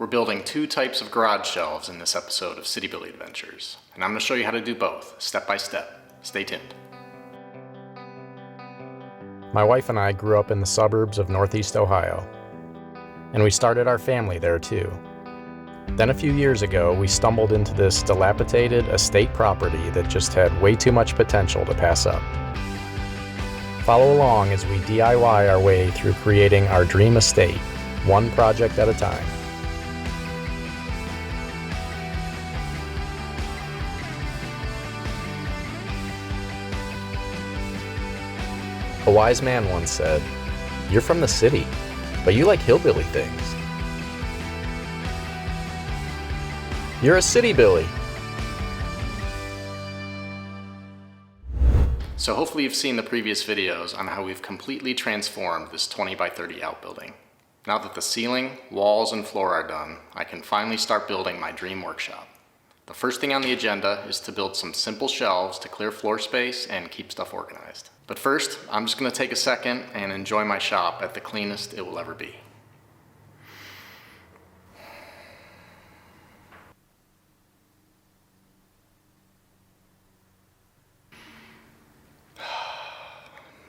We're building two types of garage shelves in this episode of CityBilly Adventures, and I'm going to show you how to do both, step by step. Stay tuned. My wife and I grew up in the suburbs of Northeast Ohio, and we started our family there too. Then a few years ago, we stumbled into this dilapidated estate property that just had way too much potential to pass up. Follow along as we DIY our way through creating our dream estate, one project at a time. A wise man once said, "You're from the city, but you like hillbilly things." You're a CityBilly. So hopefully you've seen the previous videos on how we've completely transformed this 20 by 30 outbuilding. Now that the ceiling, walls, and floor are done, I can finally start building my dream workshop. The first thing on the agenda is to build some simple shelves to clear floor space and keep stuff organized. But first, I'm just going to take a second and enjoy my shop at the cleanest it will ever be.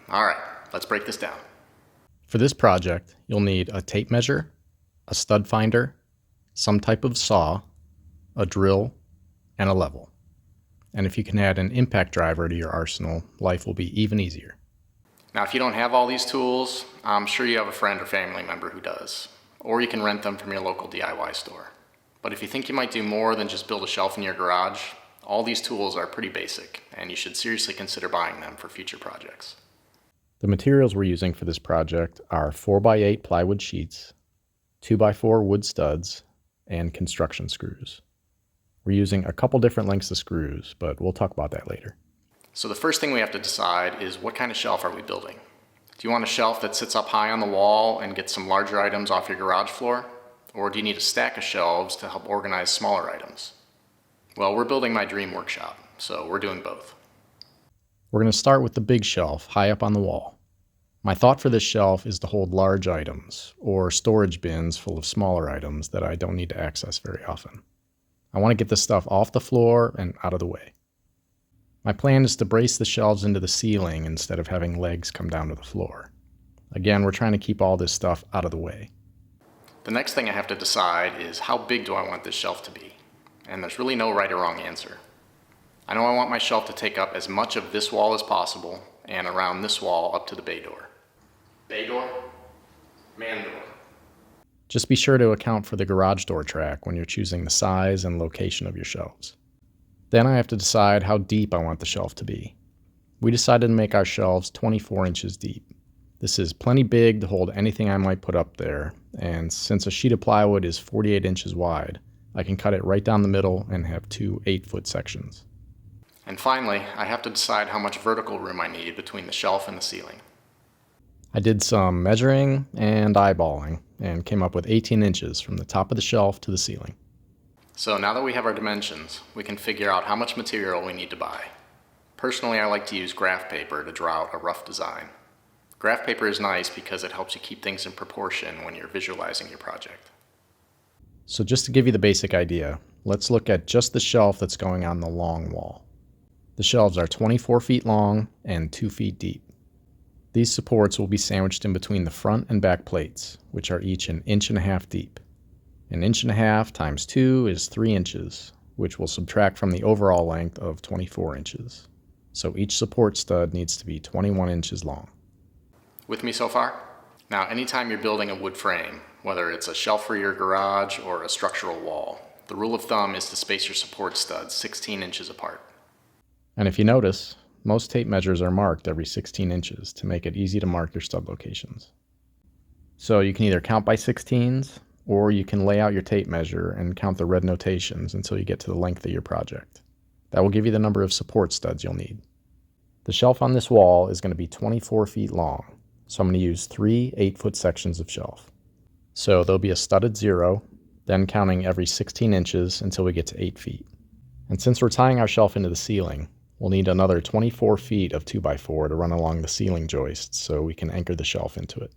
All right, let's break this down. For this project, you'll need a tape measure, a stud finder, some type of saw, a drill, and a level. And if you can add an impact driver to your arsenal, life will be even easier. Now, if you don't have all these tools, I'm sure you have a friend or family member who does, or you can rent them from your local DIY store. But if you think you might do more than just build a shelf in your garage, all these tools are pretty basic, and you should seriously consider buying them for future projects. The materials we're using for this project are 4x8 plywood sheets, 2x4 wood studs, and construction screws. We're using a couple different lengths of screws, but we'll talk about that later. So the first thing we have to decide is, what kind of shelf are we building? Do you want a shelf that sits up high on the wall and gets some larger items off your garage floor? Or do you need a stack of shelves to help organize smaller items? Well, we're building my dream workshop, so we're doing both. We're going to start with the big shelf high up on the wall. My thought for this shelf is to hold large items, or storage bins full of smaller items that I don't need to access very often. I want to get this stuff off the floor and out of the way. My plan is to brace the shelves into the ceiling instead of having legs come down to the floor. Again, we're trying to keep all this stuff out of the way. The next thing I have to decide is, how big do I want this shelf to be? And there's really no right or wrong answer. I know I want my shelf to take up as much of this wall as possible, and around this wall up to the bay door. Bay door, man door. Just be sure to account for the garage door track when you're choosing the size and location of your shelves. Then I have to decide how deep I want the shelf to be. We decided to make our shelves 24 inches deep. This is plenty big to hold anything I might put up there, and since a sheet of plywood is 48 inches wide, I can cut it right down the middle and have two 8-foot sections. And finally, I have to decide how much vertical room I need between the shelf and the ceiling. I did some measuring and eyeballing and came up with 18 inches from the top of the shelf to the ceiling. So now that we have our dimensions, we can figure out how much material we need to buy. Personally, I like to use graph paper to draw out a rough design. Graph paper is nice because it helps you keep things in proportion when you're visualizing your project. So just to give you the basic idea, let's look at just the shelf that's going on the long wall. The shelves are 24 feet long and 2 feet deep. These supports will be sandwiched in between the front and back plates, which are each 1.5 inches deep. 1.5 inches times 2 is 3 inches, which will subtract from the overall length of 24 inches. So each support stud needs to be 21 inches long. With me so far? Now, anytime you're building a wood frame, whether it's a shelf for your garage or a structural wall, the rule of thumb is to space your support studs 16 inches apart. And if you notice, most tape measures are marked every 16 inches to make it easy to mark your stud locations. So you can either count by 16s, or you can lay out your tape measure and count the red notations until you get to the length of your project. That will give you the number of support studs you'll need. The shelf on this wall is going to be 24 feet long, so I'm going to use 3 8-foot sections of shelf. So there'll be a studded 0, then counting every 16 inches until we get to 8 feet. And since we're tying our shelf into the ceiling, we'll need another 24 feet of 2x4 to run along the ceiling joists so we can anchor the shelf into it.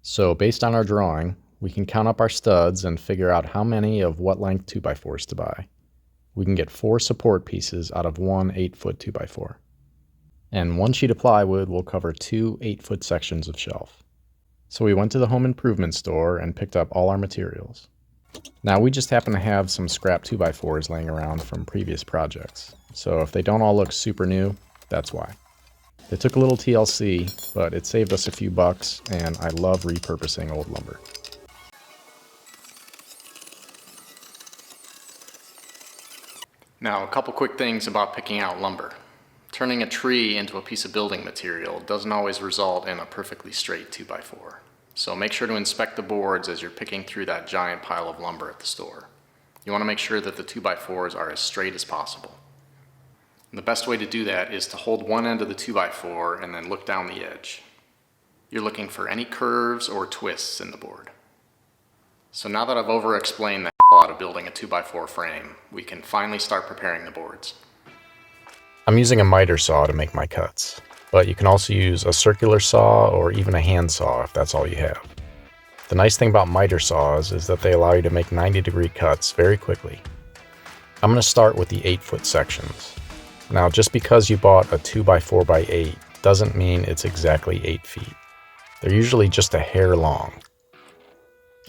So based on our drawing, we can count up our studs and figure out how many of what length 2x4s to buy. We can get 4 support pieces out of one 8-foot 2x4. And one sheet of plywood will cover 2 8-foot sections of shelf. So we went to the home improvement store and picked up all our materials. Now we just happen to have some scrap 2x4s laying around from previous projects. So if they don't all look super new, that's why. They took a little TLC, but it saved us a few bucks, and I love repurposing old lumber. Now, a couple quick things about picking out lumber. Turning a tree into a piece of building material doesn't always result in a perfectly straight 2x4. So make sure to inspect the boards as you're picking through that giant pile of lumber at the store. You want to make sure that the 2x4s are as straight as possible. And the best way to do that is to hold one end of the 2x4 and then look down the edge. You're looking for any curves or twists in the board. So now that I've over-explained the hell out of building a 2x4 frame, we can finally start preparing the boards. I'm using a miter saw to make my cuts, but you can also use a circular saw or even a hand saw if that's all you have. The nice thing about miter saws is that they allow you to make 90-degree cuts very quickly. I'm going to start with the 8-foot sections. Now, just because you bought a 2x4x8 doesn't mean it's exactly 8 feet. They're usually just a hair long.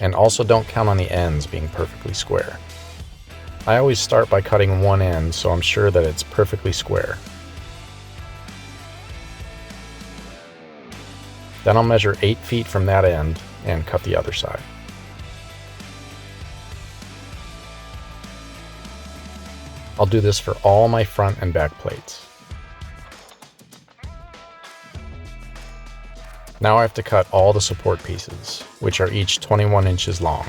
And also don't count on the ends being perfectly square. I always start by cutting one end so I'm sure that it's perfectly square. Then I'll measure 8 feet from that end and cut the other side. I'll do this for all my front and back plates. Now I have to cut all the support pieces, which are each 21 inches long.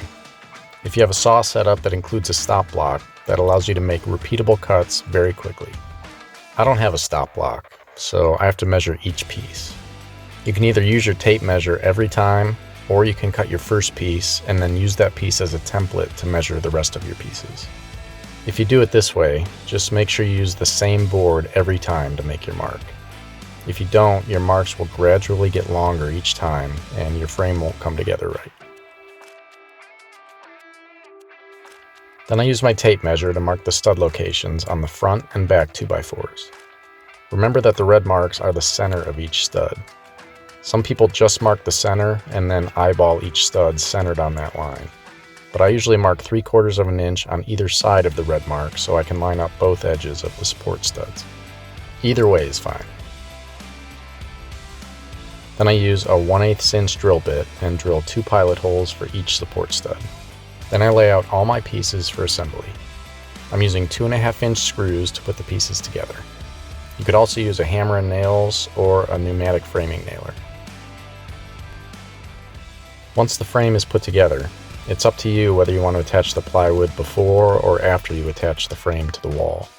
If you have a saw setup that includes a stop block, that allows you to make repeatable cuts very quickly. I don't have a stop block, so I have to measure each piece. You can either use your tape measure every time, or you can cut your first piece and then use that piece as a template to measure the rest of your pieces. If you do it this way, just make sure you use the same board every time to make your mark. If you don't, your marks will gradually get longer each time and your frame won't come together right. Then I use my tape measure to mark the stud locations on the front and back 2x4s. Remember that the red marks are the center of each stud. Some people just mark the center and then eyeball each stud centered on that line. But I usually mark 3/4 of an inch on either side of the red mark so I can line up both edges of the support studs. Either way is fine. Then I use a 1/8 inch drill bit and drill 2 pilot holes for each support stud. Then I lay out all my pieces for assembly. I'm using 2.5 inch screws to put the pieces together. You could also use a hammer and nails or a pneumatic framing nailer. Once the frame is put together, it's up to you whether you want to attach the plywood before or after you attach the frame to the wall.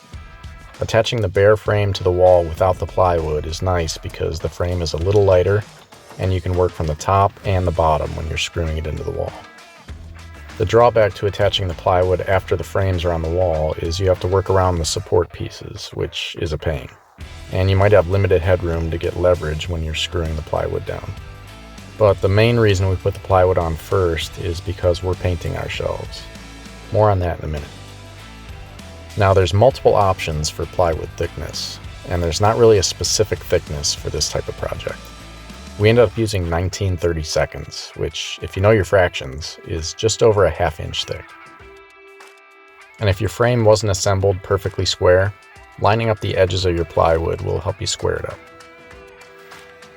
Attaching the bare frame to the wall without the plywood is nice because the frame is a little lighter and you can work from the top and the bottom when you're screwing it into the wall. The drawback to attaching the plywood after the frames are on the wall is you have to work around the support pieces, which is a pain. And you might have limited headroom to get leverage when you're screwing the plywood down. But the main reason we put the plywood on first is because we're painting our shelves. More on that in a minute. Now there's multiple options for plywood thickness, and there's not really a specific thickness for this type of project. We ended up using 19/32, which, if you know your fractions, is just over a 1/2 inch thick. And if your frame wasn't assembled perfectly square, lining up the edges of your plywood will help you square it up.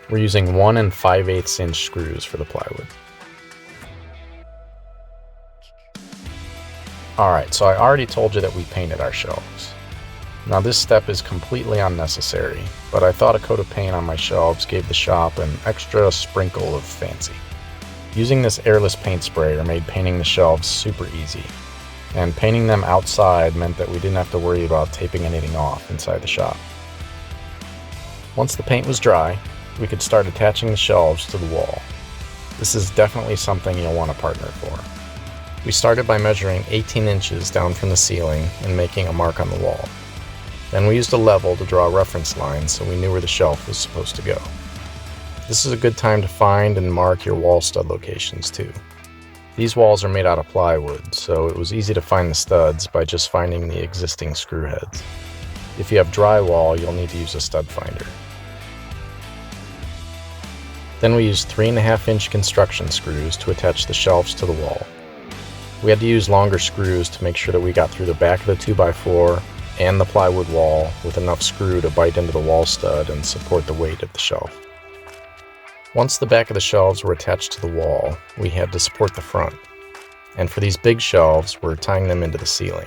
We're using 1 5/8 inch screws for the plywood. Alright, so I already told you that we painted our shelves. Now this step is completely unnecessary, but I thought a coat of paint on my shelves gave the shop an extra sprinkle of fancy. Using this airless paint sprayer made painting the shelves super easy, and painting them outside meant that we didn't have to worry about taping anything off inside the shop. Once the paint was dry, we could start attaching the shelves to the wall. This is definitely something you'll want a partner for. We started by measuring 18 inches down from the ceiling and making a mark on the wall. Then we used a level to draw a reference line so we knew where the shelf was supposed to go. This is a good time to find and mark your wall stud locations too. These walls are made out of plywood, so it was easy to find the studs by just finding the existing screw heads. If you have drywall, you'll need to use a stud finder. Then we used 3.5-inch construction screws to attach the shelves to the wall. We had to use longer screws to make sure that we got through the back of the 2x4 and the plywood wall with enough screw to bite into the wall stud and support the weight of the shelf. Once the back of the shelves were attached to the wall, we had to support the front. And for these big shelves, we're tying them into the ceiling.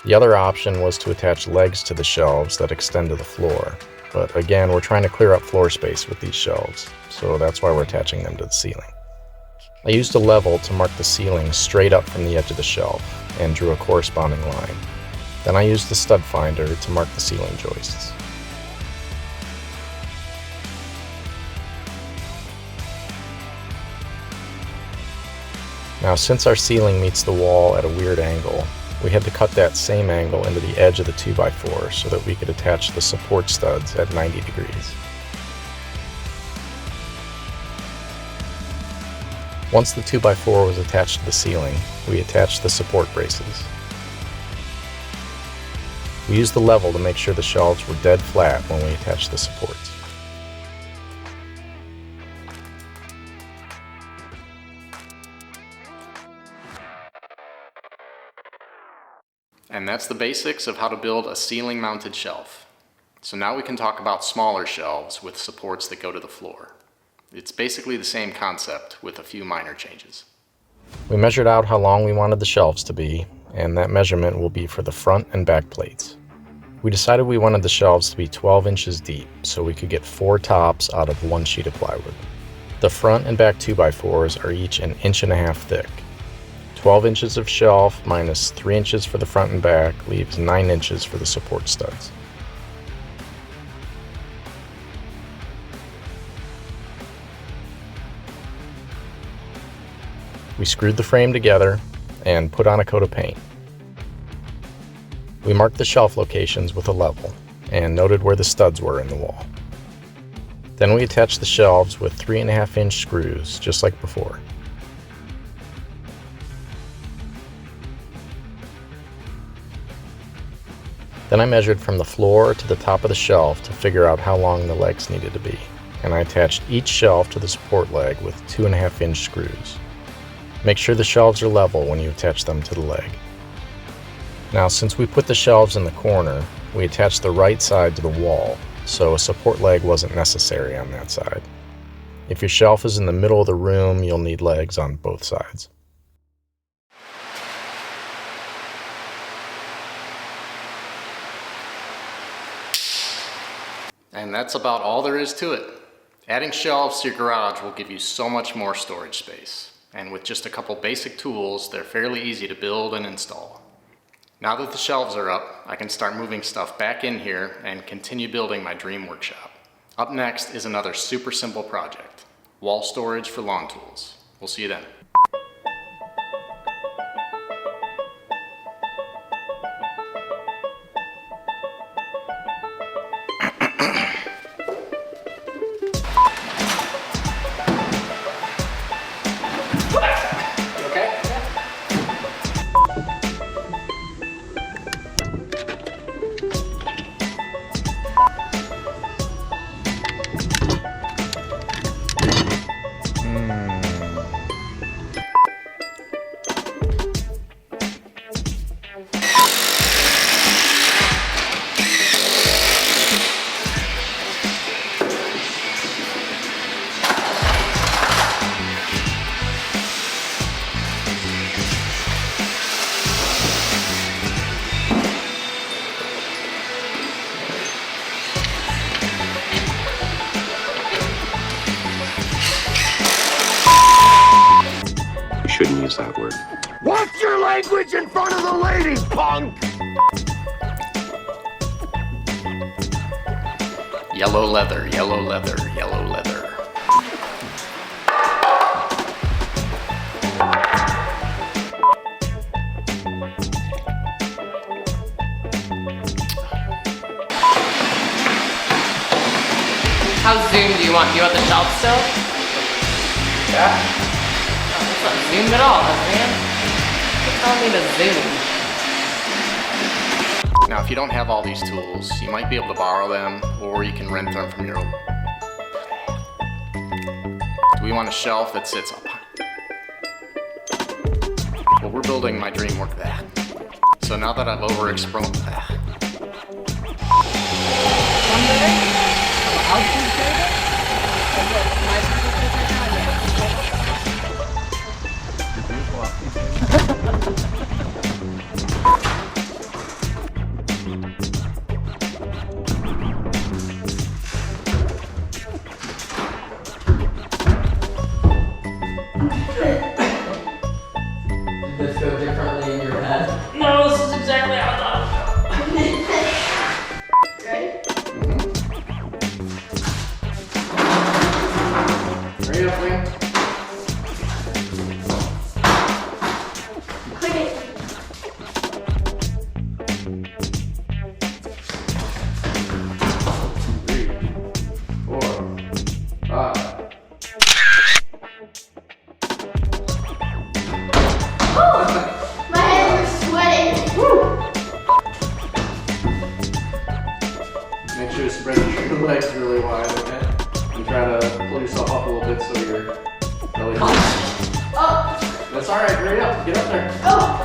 The other option was to attach legs to the shelves that extend to the floor. But again, we're trying to clear up floor space with these shelves, so that's why we're attaching them to the ceiling. I used a level to mark the ceiling straight up from the edge of the shelf and drew a corresponding line. Then I used the stud finder to mark the ceiling joists. Now, since our ceiling meets the wall at a weird angle, we had to cut that same angle into the edge of the 2x4 so that we could attach the support studs at 90 degrees. Once the 2x4 was attached to the ceiling, we attached the support braces. We used the level to make sure the shelves were dead flat when we attached the supports. And that's the basics of how to build a ceiling mounted shelf. So now we can talk about smaller shelves with supports that go to the floor. It's basically the same concept with a few minor changes. We measured out how long we wanted the shelves to be, and that measurement will be for the front and back plates. We decided we wanted the shelves to be 12 inches deep so we could get 4 tops out of 1 sheet of plywood. The front and back 2x4s are each 1.5 inches thick. 12 inches of shelf minus 3 inches for the front and back leaves 9 inches for the support studs. We screwed the frame together and put on a coat of paint. We marked the shelf locations with a level and noted where the studs were in the wall. Then we attached the shelves with 3.5-inch screws, just like before. Then I measured from the floor to the top of the shelf to figure out how long the legs needed to be, and I attached each shelf to the support leg with 2.5-inch screws. Make sure the shelves are level when you attach them to the leg. Now, since we put the shelves in the corner, we attached the right side to the wall, so a support leg wasn't necessary on that side. If your shelf is in the middle of the room, you'll need legs on both sides. And that's about all there is to it. Adding shelves to your garage will give you so much more storage space. And with just a couple basic tools, they're fairly easy to build and install. Now that the shelves are up, I can start moving stuff back in here and continue building my dream workshop. Up next is another super simple project, wall storage for lawn tools. We'll see you then. Shouldn't use that word. Watch your language in front of the lady, punk! Yellow leather, yellow leather, yellow leather. How zoomed do you want? Do you want the shelf still? Yeah. Oh, this one's zoomed at all, huh, man? You're telling me to zoom. Now, if you don't have all these tools, you might be able to borrow them, or you can rent them from your... Do we want a shelf that sits up high? Well, we're building my dream work that. So now that I've overexposed that. Did this go differently in your head? No, this is exactly how I thought it would go. Ready? Hurry up, man. Okay. 3, 4, 5. My hands are sweating. Make sure to spread your legs really wide, okay? And try to pull yourself up a little bit so your belly... Oh, That's alright, hurry up, get up there. oh.